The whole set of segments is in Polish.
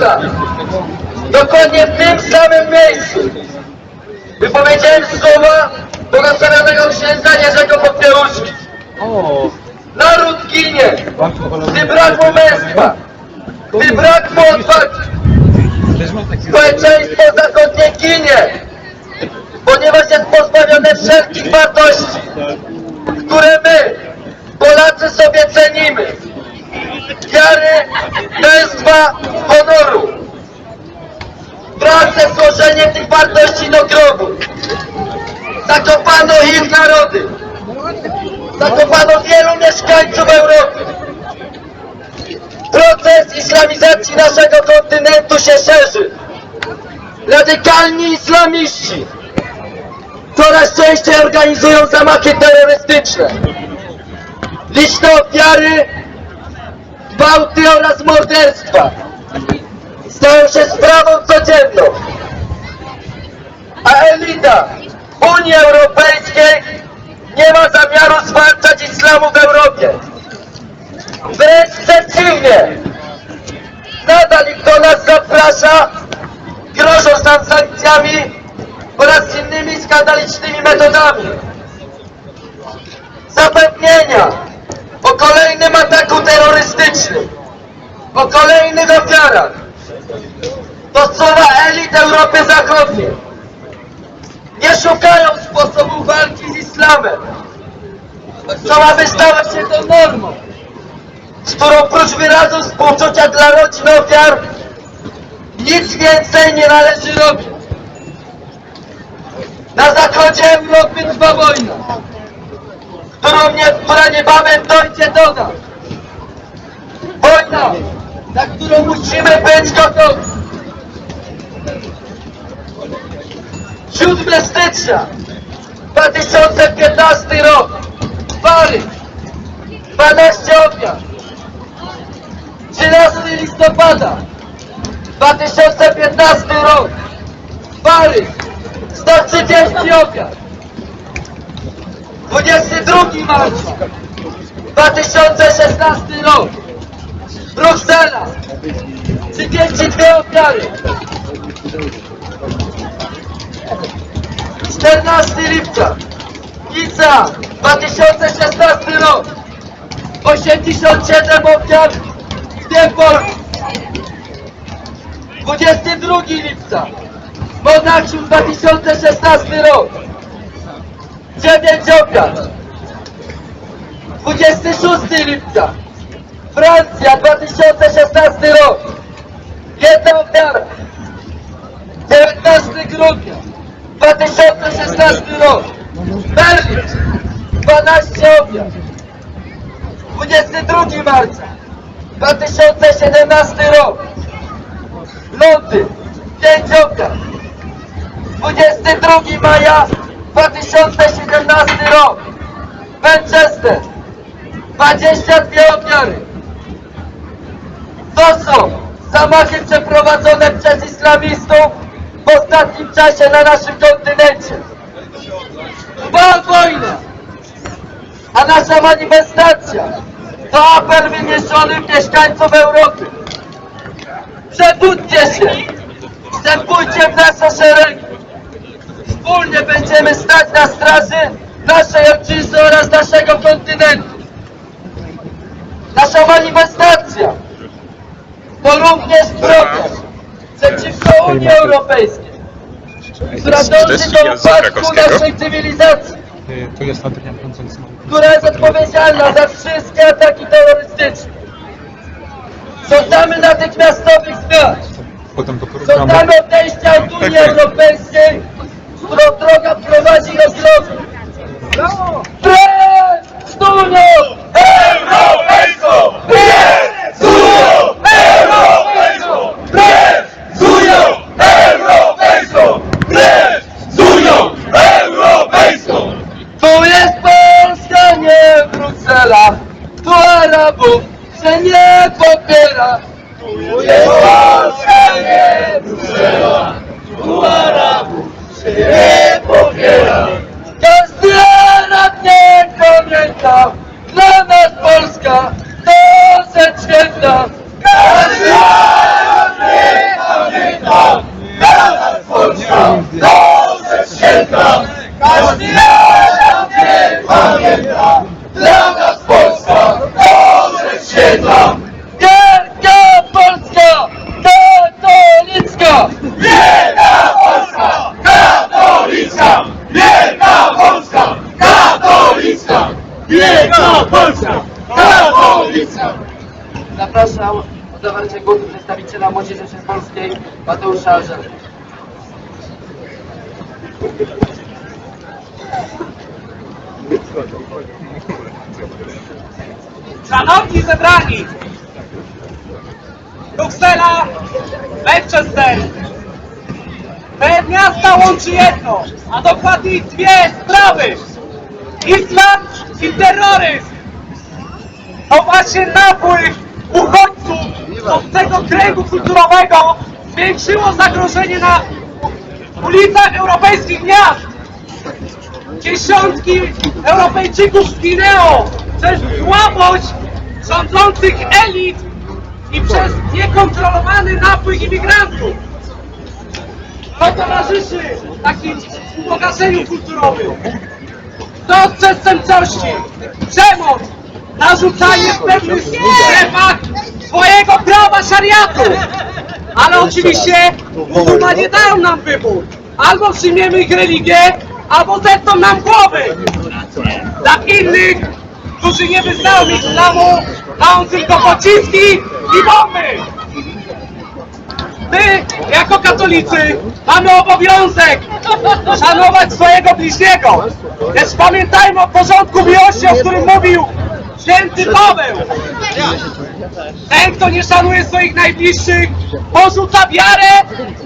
lata, dokładnie w tym samym miejscu, wypowiedziałem słowa błogosławionego księdza Jerzego Popiełuszki. Naród ginie, gdy brak mu męstwa, gdy brak mu odwagi. Społeczeństwo zachodnie ginie, ponieważ jest pozbawione wszelkich wartości, które my, Polacy, sobie cenimy. Wiary, męstwa, honoru. Pracę, złożenie tych wartości do grobu. Zakopano ich narody. Zakopano wielu mieszkańców Europy. Proces islamizacji naszego kontynentu się szerzy. Radykalni islamiści coraz częściej organizują zamachy terrorystyczne. Liczne ofiary, gwałty oraz morderstwa stają się sprawą codzienną. A elita Unii Europejskiej nie ma zamiaru zwalczać islamu w Europie. Wręcz przeciwnie, nadal ich do nas zaprasza, grożąc nam sankcjami oraz innymi skandalicznymi metodami. Zapewnienia o kolejnym ataku terrorystycznym, o kolejnych ofiarach to słowa elit Europy Zachodniej. Nie szukają sposobu walki z islamem, co aby stało się to normą, z którą prócz wyrazu współczucia dla rodzin ofiar nic więcej nie należy robić. Na zachodzie Europy trwa wojna, która niebawem dojdzie do nas. Wojna, na którą musimy być gotowi. 7 stycznia 2015 rok. Paryż. 12 ofiar. 13 listopada 2015 rok. Paryż. 130 ofiar. 22 marca 2016 rok. Bruksela. 32 ofiary. 14 lipca. Nica. 2016 rok. 87 ofiar, w tym Polski. 22 lipca. Monachium. 2016 rok. 9 ofiar. 26 lipca. Francja. 2016 rok. 1 ofiara. 19 grudnia 2016 rok. Berlin. 12 ofiar. 22 marca 2017 rok. Londyn. 5 ofiar. 22 maja 2017 rok. Manchester. 22 ofiary. To są zamachy przeprowadzone przez islamistów w ostatnim czasie na naszym kontynencie. Trwa wojna, a nasza manifestacja to apel wyniesiony w mieszkańców Europy. Przebudźcie się, wstępujcie w nasze szeregi. Wspólnie będziemy stać na straży naszej ojczyzny oraz naszego kontynentu. Nasza manifestacja to również protest przeciwko Unii Europejskiej, która dąży do upadku naszej cywilizacji, która jest odpowiedzialna za wszystkie ataki terrorystyczne. Żądamy natychmiastowych zmian. Żądamy odejścia od Unii Europejskiej, którą droga prowadzi do zlomu. Precz z Unią Europejską! Precz z Unią Europejską! Precz z Unią Europejską! Precz z Unią Europejską! Tu jest Polska, nie Bruksela. Tu Arabów się nie popiera. Tu jest Polska, nie Bruksela. Tu Arabów się nie popiera. Każdy Arab niech pamięta, dla nas Polska to rzecz przedstawiciela Młodzieży Wszechpolskiej Mateusza Alżela. Szanowni zebrani! Bruksela, Manchester. Te miasta łączy jedno, a dokładniej dwie sprawy. Islam i terroryzm. To właśnie napływ uchodźców z obcego kręgu kulturowego zwiększyło zagrożenie na ulicach europejskich miast. Dziesiątki Europejczyków zginęło przez słabość rządzących elit i przez niekontrolowany napływ imigrantów. To towarzyszy takim ubogaceniu kulturowym. To przestępczości, przemoc, narzucanie w pewnych strefach swojego prawa szariatu. Ale oczywiście muzułmanie dają nam wybór. Albo przyjmiemy ich religię, albo zetną nam głowy. Dla innych, którzy nie wyznają islamu, mają tylko pociski i bomby. My, jako katolicy, mamy obowiązek szanować swojego bliźniego. Lecz pamiętajmy o porządku miłości, o którym mówił święty Paweł. Ten, kto nie szanuje swoich najbliższych, porzuca wiarę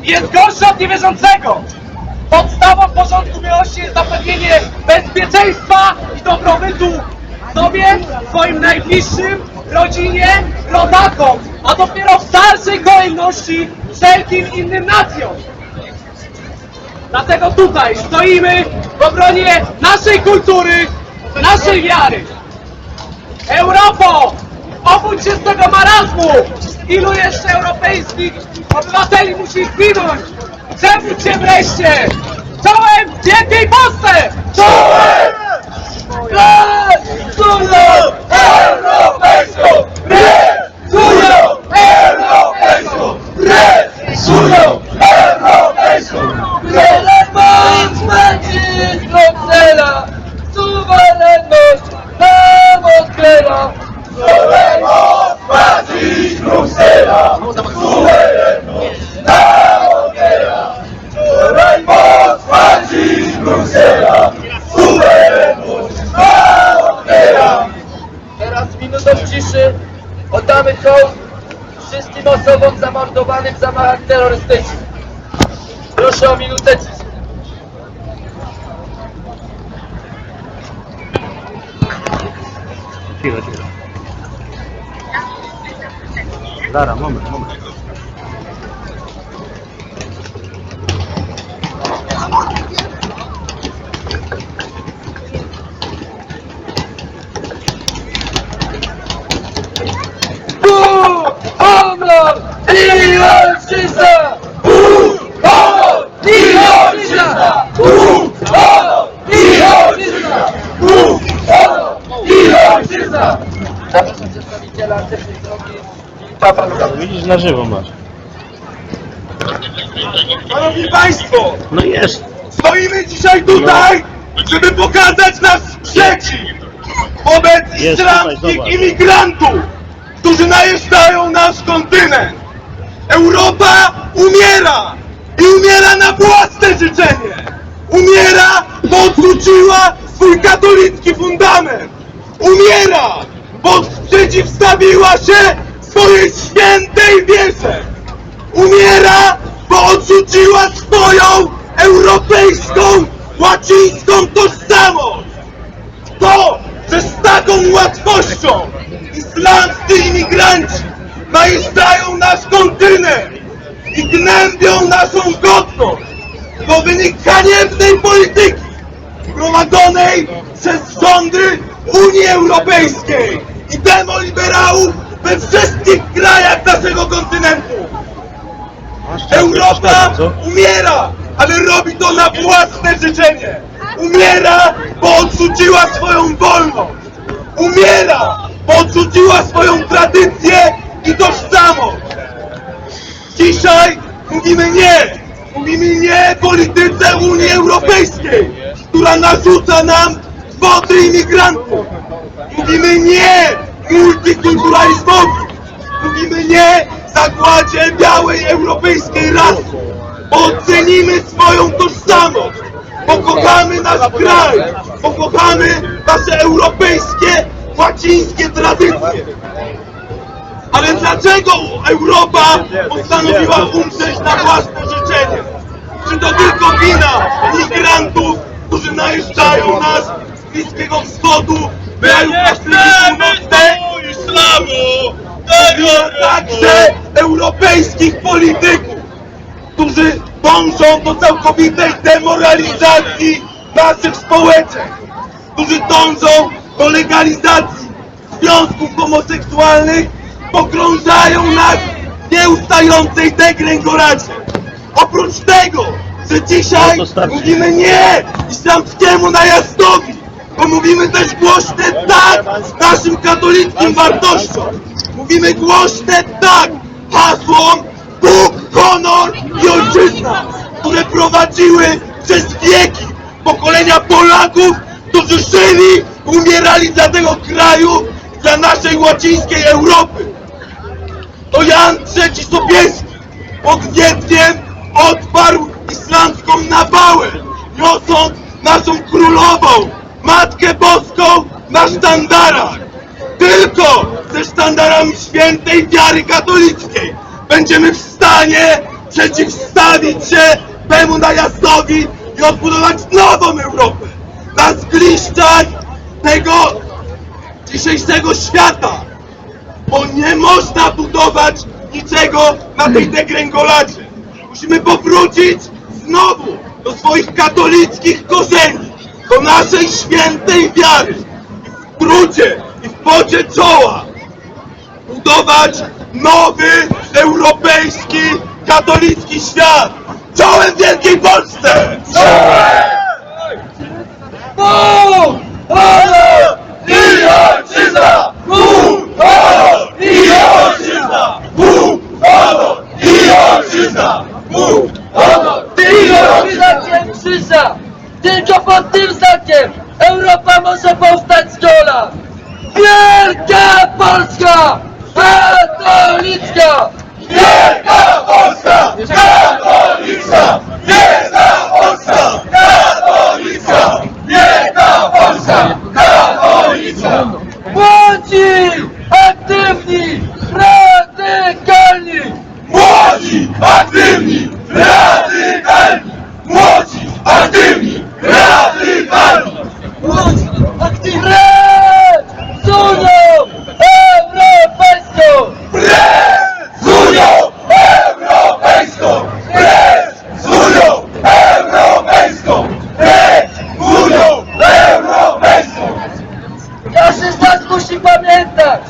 i jest gorszy od niewierzącego. Podstawą porządku miłości jest zapewnienie bezpieczeństwa i dobrobytu sobie, swoim najbliższym, rodzinie, rodakom, a dopiero w dalszej kolejności wszelkim innym nacjom. Dlatego tutaj stoimy w obronie naszej kultury, naszej wiary. Europo, obudź się z tego marazmu! Ilu jeszcze europejskich obywateli musi zginąć? Przebudź się wreszcie! Czołem wielkiej Polsce! Czołem! Resują europejską! Resują europejską! Resują europejską! Suwerenność będzie z Bruksela! Suwerenność nam odkryła! Suwerenność będzie z Bruksela! Suwerenność nam odkryła! Suwerenność będzie z Bruksela! Suwerenność nam odkryła! Teraz minutą ciszy oddamy hołd wszystkim osobom zamordowanym w zamachach terrorystycznych. Proszę o minutę ciszy. Cicho. Zara, moment. Honor i ojczyzna! Honor i ojczyzna! Honor i ojczyzna! Honor i ojczyzna! Zapraszam przedstawiciela Antycznej Drogi Filipa Palucha. Widzisz, na żywo masz. Szanowni Państwo, No jest. stoimy dzisiaj tutaj, żeby pokazać nasz sprzeciw wobec Jest islamskich tutaj, zobacz. imigrantów, którzy najeżdżają nasz kontynent. Europa umiera i umiera na własne życzenie. Umiera, bo odrzuciła swój katolicki fundament. Umiera, bo przeciwstawiła się swojej świętej wierze. Umiera, bo odrzuciła swoją europejską, łacińską tożsamość. To, że z taką łatwością islamscy imigranci najeżdżają nasz kontynent i gnębią naszą godność, to wynik haniebnej polityki prowadzonej przez rządy Unii Europejskiej i demoliberałów we wszystkich krajach naszego kontynentu. Europa umiera, ale robi to na własne życzenie. Umiera, bo odrzuciła swoją wolność. Umiera, bo odrzuciła swoją tradycję i tożsamość. Dzisiaj mówimy nie. Mówimy nie polityce Unii Europejskiej, która narzuca nam kwoty imigrantów. Mówimy nie multikulturalizmowi. Mówimy nie zakładzie całej europejskiej rasy, bo ocenimy swoją tożsamość, bo kochamy nasz kraj, bo kochamy nasze europejskie, łacińskie tradycje. Ale dlaczego Europa postanowiła umrzeć na własne życzenie? Czy to tylko wina migrantów, którzy najeżdżają nas z Bliskiego Wschodu, krajów Afryki Północnej, islamu, także europejskich polityków, którzy dążą do całkowitej demoralizacji naszych społeczeństw, którzy dążą do legalizacji związków homoseksualnych, pogrążają nas w nieustającej degrengolacie. Oprócz tego, że dzisiaj mówimy nie islamskiemu najazdowi, bo mówimy też głośne tak naszym katolickim wartościom. Mówimy głośne tak hasłom Bóg, honor i ojczyzna, które prowadziły przez wieki pokolenia Polaków, którzy żyli, umierali dla tego kraju, dla naszej łacińskiej Europy. To Jan III Sobieski pod Wiedniem odparł islamską nawałę, niosąc naszą królową, Matkę Boską na sztandarach. Tylko ze sztandarami świętej wiary katolickiej będziemy w stanie przeciwstawić się temu najazdowi i odbudować nową Europę na zgliszczach tego dzisiejszego świata, bo nie można budować niczego na tej degrengolacie. Musimy powrócić znowu do swoich katolickich korzeni, do naszej świętej wiary i w trudzie i w pocie czoła budować nowy, europejski, katolicki świat. Czołem Wielkiej Polsce! Bóg, honor i ojczyzna! Bóg, honor i ojczyzna! Bóg, honor i ojczyzna! Bóg, honor i ojczyzna! Krzyża! Tylko pod tym znakiem Europa może powstać z kolan! Wielka Polska! Katolicka! Wielka Polska! Katolicka! Wielka Polska! Katolicka! Wielka Polska! Katolicka! Młodzi! Aktywni! Radykalni! Młodzi! Aktywni! Radykalni! Młodzi! Aktywni! Radykalni! Młodzi! Aktywni! Wraz z Unią Europejską! Wraz z Unią Europejską! Wraz z Unią Europejską! Wraz z Unią Europejską! Każdy z nas musi pamiętać,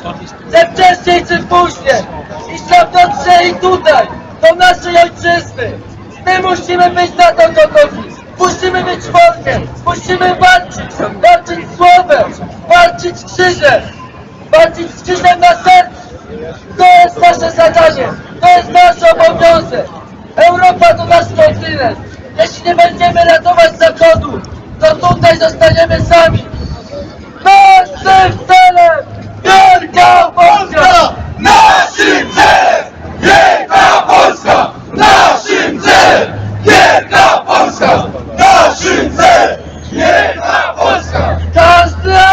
że wcześniej czy później islam dotrze i tutaj, do naszej ojczyzny. My musimy być na to gotowi. Musimy być wolni. Musimy walczyć. Walczyć słowem. Walczyć krzyżem. Walczyć z krzyżem na sercu. To jest nasze zadanie. To jest nasz obowiązek. Europa to nasz kontynent. Jeśli nie będziemy ratować Zachodu, to tutaj zostaniemy sami. Naszym celem Wielka Polska! Naszym celem Wielka Polska! Naszym celem Wielka Polska! Naszym celem Wielka Polska! Każda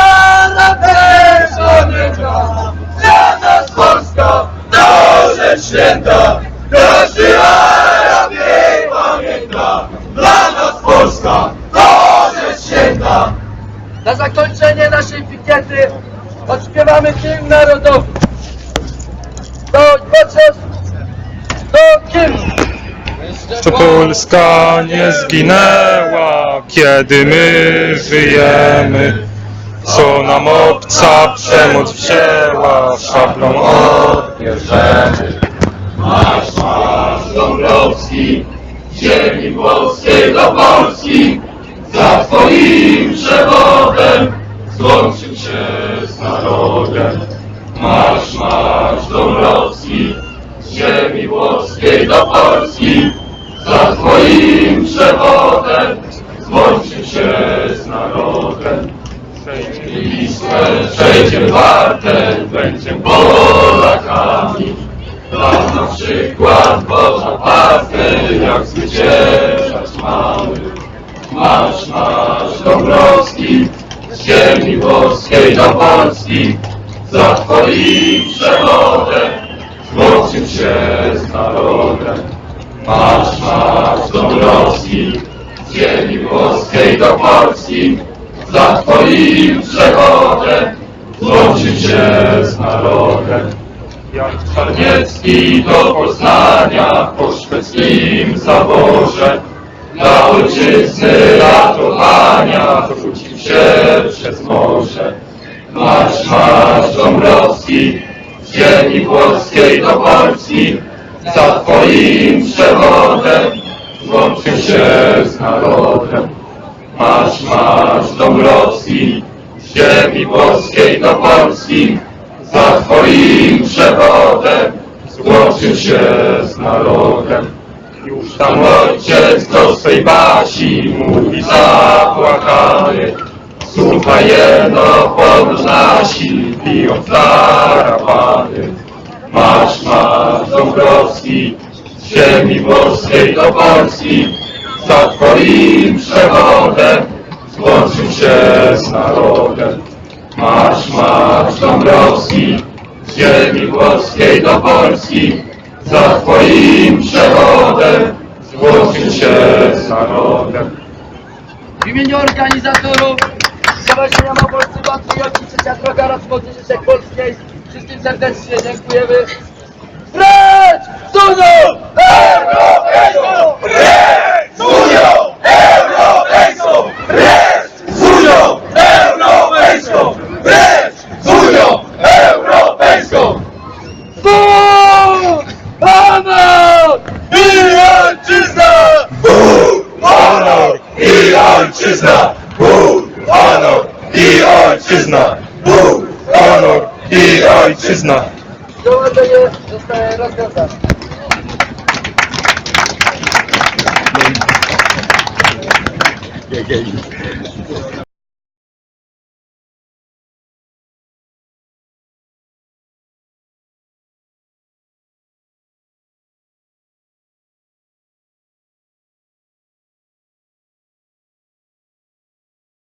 radość pamięta! Dla nas Polska to rzecz święta! Każdy Arab jej pamięta! Dla nas Polska to rzecz święta! Na zakończenie naszej pikiety odśpiewamy hymn narodowy. Do hymnu. To Polska nie zginęła, kiedy my żyjemy. Co nam obca przemoc wzięła, szablą odbierzemy. Marsz, marsz Dąbrowski, ziemi włoskiej do Polski, za twoim przewodem złączył się z narodem. Marsz, marsz Dąbrowski, ziemi włoskiej do Polski, za twoim przewodem złączył się z narodem. Listę przejdziemy wartę, będziemy Polakami, dla na przykład tak zwyciężać mamy. Marsz, marsz Dąbrowski, z ziemi włoskiej do Polski, za twoim przewodem złączył się z narodem. Marsz, marsz Dąbrowski, z ziemi włoskiej do Polski, za twoim przewodem złączył się z narodem. Jan Czarniecki do Poznania po szwedzkim zaborze dla ojczyzny ratowania rzucił się przez morze. Marsz, marsz Dąbrowski, z ziemi włoskiej do Polski, za twoim przewodem złączył się z narodem. Marsz, marsz Dąbrowski, z ziemi włoskiej do Polski, za twoim przewodem złączył się z narodem. Już tam ojciec do swej Basi mówi zapłakany: słuchaj jeno, pomóż nasi, bijąc tarapany. Marsz, marsz Dąbrowski, z ziemi włoskiej do Polski, za twoim przewodem złączył się z narodem. Marsz, marsz Dąbrowski, z ziemi włoskiej do Polski, za twoim przewodem złączył się z narodem. W imieniu organizatorów Stowarzyszenia Małopolscy Patrioci, Trzecia Droga oraz Młodzieży Wszechpolskiej wszystkim serdecznie dziękujemy. Precz z Unią Europejską! Precz z Unią Europejską! Precz z Unią Europejską! Precz z Unią Europejską! Bóg! Honor! I ojczyzna! Bóg! Honor! I ojczyzna! Bóg! Honor! I ojczyzna! Bóg! Honor i ojczyzna. Zgromadzenie zostaje rozwiązane.